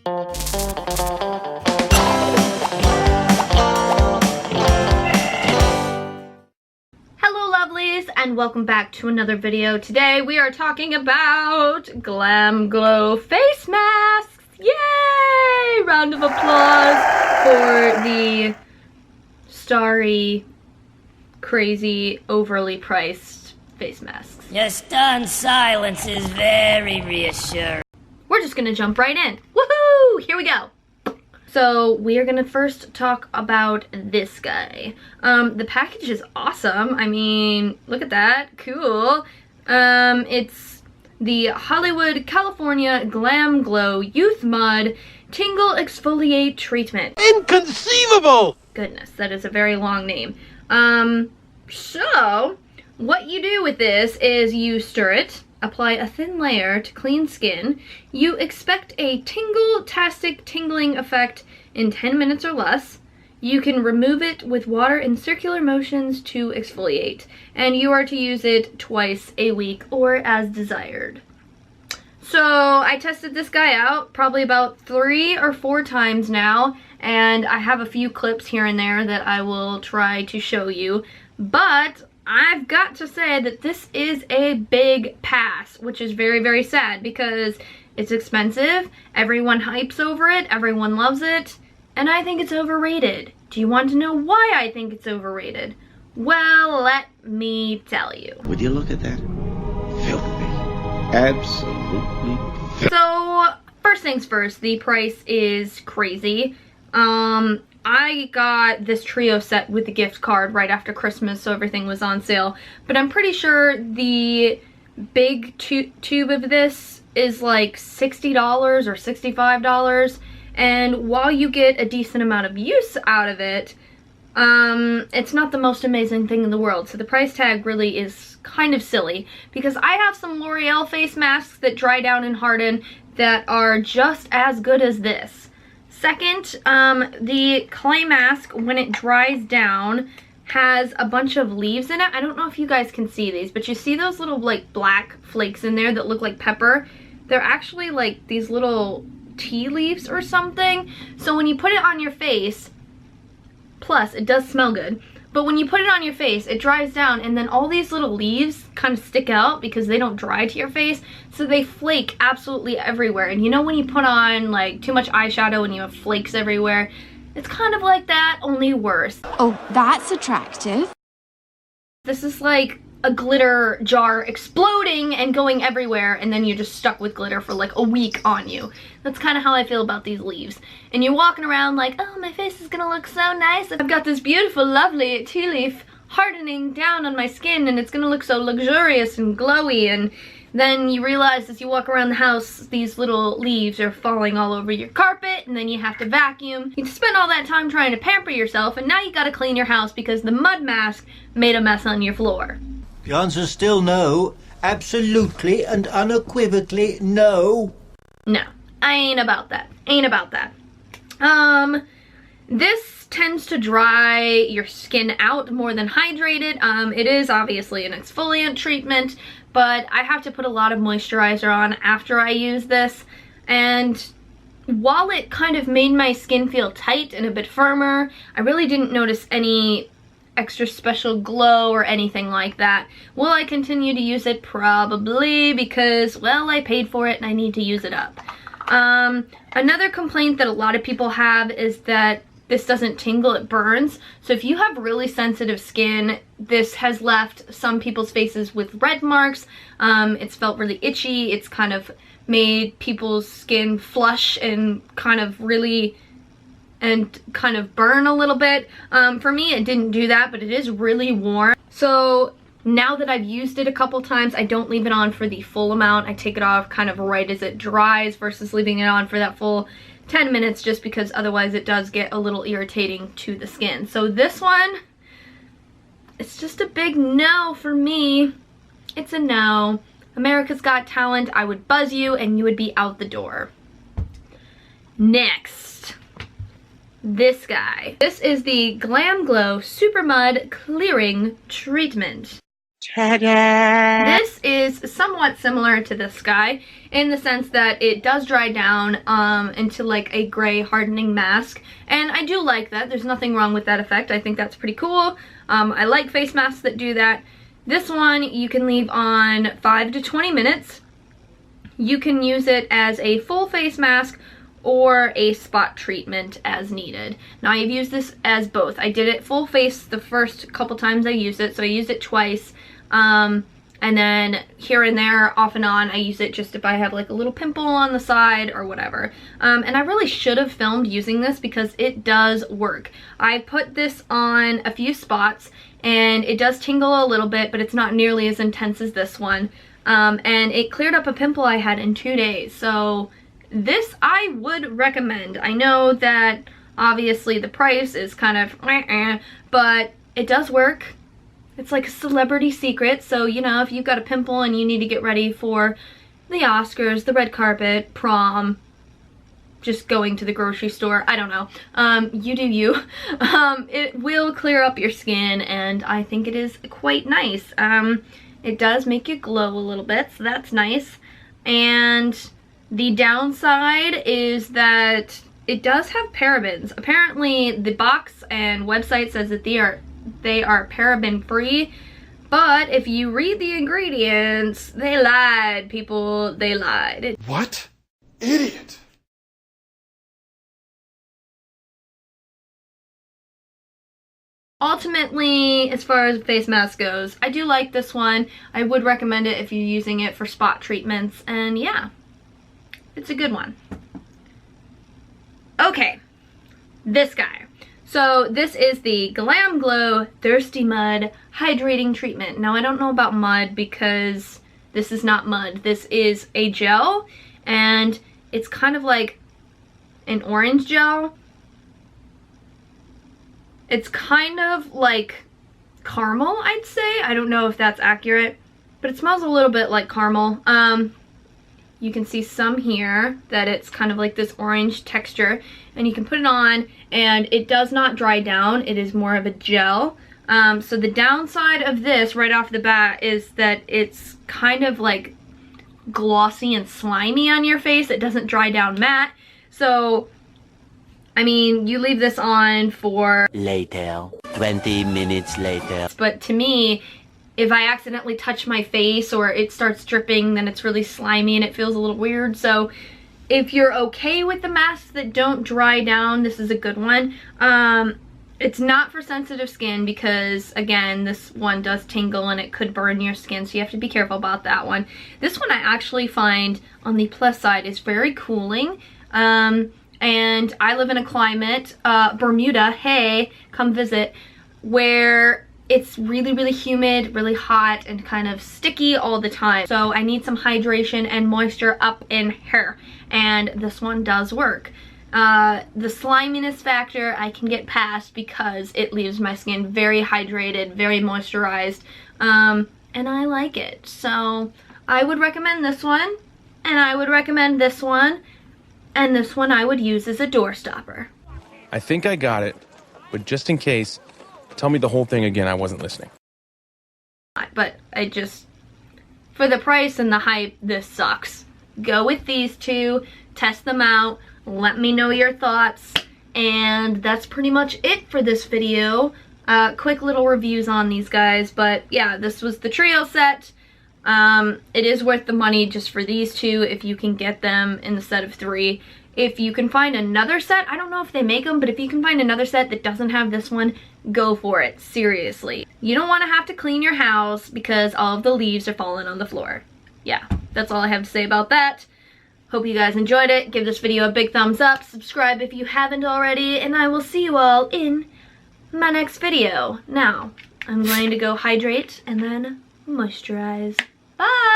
Hello lovelies, and welcome back to another video. Today we are talking about Glamglow face masks. Yay! Round of applause for the starry, crazy, overly priced face masks. Your stunned silence is very reassuring. We're just gonna jump right in. Woohoo! Here we go. So we are gonna first talk about this guy. The package is awesome. I mean, look at that, cool. It's the Hollywood, California Glamglow Youthmud Tingle Exfoliate Treatment. Inconceivable! Goodness, that is a very long name. So what you do with this is you stir it, apply a thin layer to clean skin. You expect a tingle-tastic tingling effect in 10 minutes or less. You can remove it with water in circular motions to exfoliate, and you are to use it twice a week or as desired. So I tested this guy out probably about 3 or 4 times now, and I have a few clips here and there that I will try to show you, but I've got to say that this is a big pass, which is very, very sad because it's expensive, everyone hypes over it, everyone loves it, and I think it's overrated. Do you want to know why I think it's overrated? Well, let me tell you. Would you look at that? Filthy. Absolutely filthy. So, first things first, the price is crazy. I got this trio set with the gift card right after Christmas, so everything was on sale. But I'm pretty sure the big tube of this is like $60 or $65. And while you get a decent amount of use out of it, it's not the most amazing thing in the world. So the price tag really is kind of silly, because I have some L'Oreal face masks that dry down and harden that are just as good as this. Second, the clay mask, when it dries down, has a bunch of leaves in it. I don't know if you guys can see these, but you see those little like black flakes in there that look like pepper? They're actually like these little tea leaves or something. So when you put it on your face, plus it does smell good, but when you put it on your face, it dries down, and then all these little leaves kind of stick out because they don't dry to your face, so they flake absolutely everywhere. And you know when you put on like too much eyeshadow and you have flakes everywhere? It's kind of like that, only worse. Oh, that's attractive. This is like a glitter jar exploding and going everywhere, and then you're just stuck with glitter for like a week on you. That's kind of how I feel about these leaves. And you're walking around like, oh, my face is gonna look so nice. I've got this beautiful, lovely tea leaf hardening down on my skin, and it's gonna look so luxurious and glowy. And then you realize as you walk around the house, these little leaves are falling all over your carpet, and then you have to vacuum. You spend all that time trying to pamper yourself, and now you gotta clean your house because the mud mask made a mess on your floor. The answer's still no. Absolutely and unequivocally no. No, I ain't about that. Ain't about that. This tends to dry your skin out more than hydrate it. It is obviously an exfoliant treatment, but I have to put a lot of moisturizer on after I use this. And while it kind of made my skin feel tight and a bit firmer, I really didn't notice any extra special glow or anything like that. Will I continue to use it? Probably, because, well, I paid for it and I need to use it up. Another complaint that a lot of people have is that this doesn't tingle, it burns. So if you have really sensitive skin, this has left some people's faces with red marks. It's felt really itchy. It's kind of made people's skin flush and kind of burn a little bit. For me, it didn't do that, but it is really warm. So now that I've used it a couple times, I don't leave it on for the full amount. I take it off kind of right as it dries versus leaving it on for that full 10 minutes, just because otherwise it does get a little irritating to the skin. So this one, it's just a big no for me. It's a no. America's Got Talent, I would buzz you and you would be out the door. Next, this guy. This is the Glamglow Super Mud Clearing Treatment. This is somewhat similar to this guy in the sense that it does dry down into like a gray hardening mask, and I do like that. There's nothing wrong with that effect. I think that's pretty cool. I like face masks that do that. This one you can leave on 5 to 20 minutes. You can use it as a full face mask or a spot treatment as needed. Now I've used this as both. I did it full face the first couple times I used it, so I used it twice. And then here and there, off and on, I use it just if I have like a little pimple on the side or whatever. And I really should have filmed using this because it does work. I put this on a few spots and it does tingle a little bit, but it's not nearly as intense as this one. And it cleared up a pimple I had in 2 days. So this I would recommend. I know that obviously the price is kind of but it does work. It's like a celebrity secret, so you know, if you've got a pimple and you need to get ready for the Oscars, the red carpet, prom, just going to the grocery store, I don't know, you do you. It will clear up your skin, and I think it is quite nice. It does make you glow a little bit, so that's nice. And the downside is that it does have parabens. Apparently the box and website says that they are paraben free, but if you read the ingredients, they lied, people, they lied. What? Idiot! Ultimately, as far as face mask goes, I do like this one. I would recommend it if you're using it for spot treatments, and yeah, it's a good one. Okay, this guy. So this is the Glamglow Thirsty Mud Hydrating Treatment. Now I don't know about mud because this is not mud. This is a gel, and it's kind of like an orange gel. It's kind of like caramel, I'd say. I don't know if that's accurate, but it smells a little bit like caramel. You can see some here that it's kind of like this orange texture, and you can put it on and it does not dry down. It is more of a gel. So the downside of this right off the bat is that it's kind of like glossy and slimy on your face. It doesn't dry down matte. So I mean, you leave this on for later, 20 minutes later. But to me, if I accidentally touch my face or it starts dripping, then it's really slimy and it feels a little weird. So if you're okay with the masks that don't dry down, this is a good one. It's not for sensitive skin because, again, this one does tingle and it could burn your skin, so you have to be careful about that one. This one I actually find, on the plus side, is very cooling. And I live in a climate, Bermuda, hey, come visit, where it's really, really humid, really hot, and kind of sticky all the time. So I need some hydration and moisture up in here, and this one does work. The sliminess factor I can get past because it leaves my skin very hydrated, very moisturized, and I like it. So I would recommend this one, and I would recommend this one, and this one I would use as a door stopper. I think I got it, but just in case, tell me the whole thing again. I wasn't listening. But I just, for the price and the hype, this sucks. Go with these two, test them out, let me know your thoughts, and that's pretty much it for this video. Quick little reviews on these guys, but yeah, this was the trio set. It is worth the money just for these two if you can get them in the set of 3. If you can find another set, I don't know if they make them, but if you can find another set that doesn't have this one, go for it, seriously. You don't want to have to clean your house because all of the leaves are falling on the floor. Yeah, that's all I have to say about that. Hope you guys enjoyed it. Give this video a big thumbs up, subscribe if you haven't already, and I will see you all in my next video. Now, I'm going to go hydrate and then moisturize. Bye!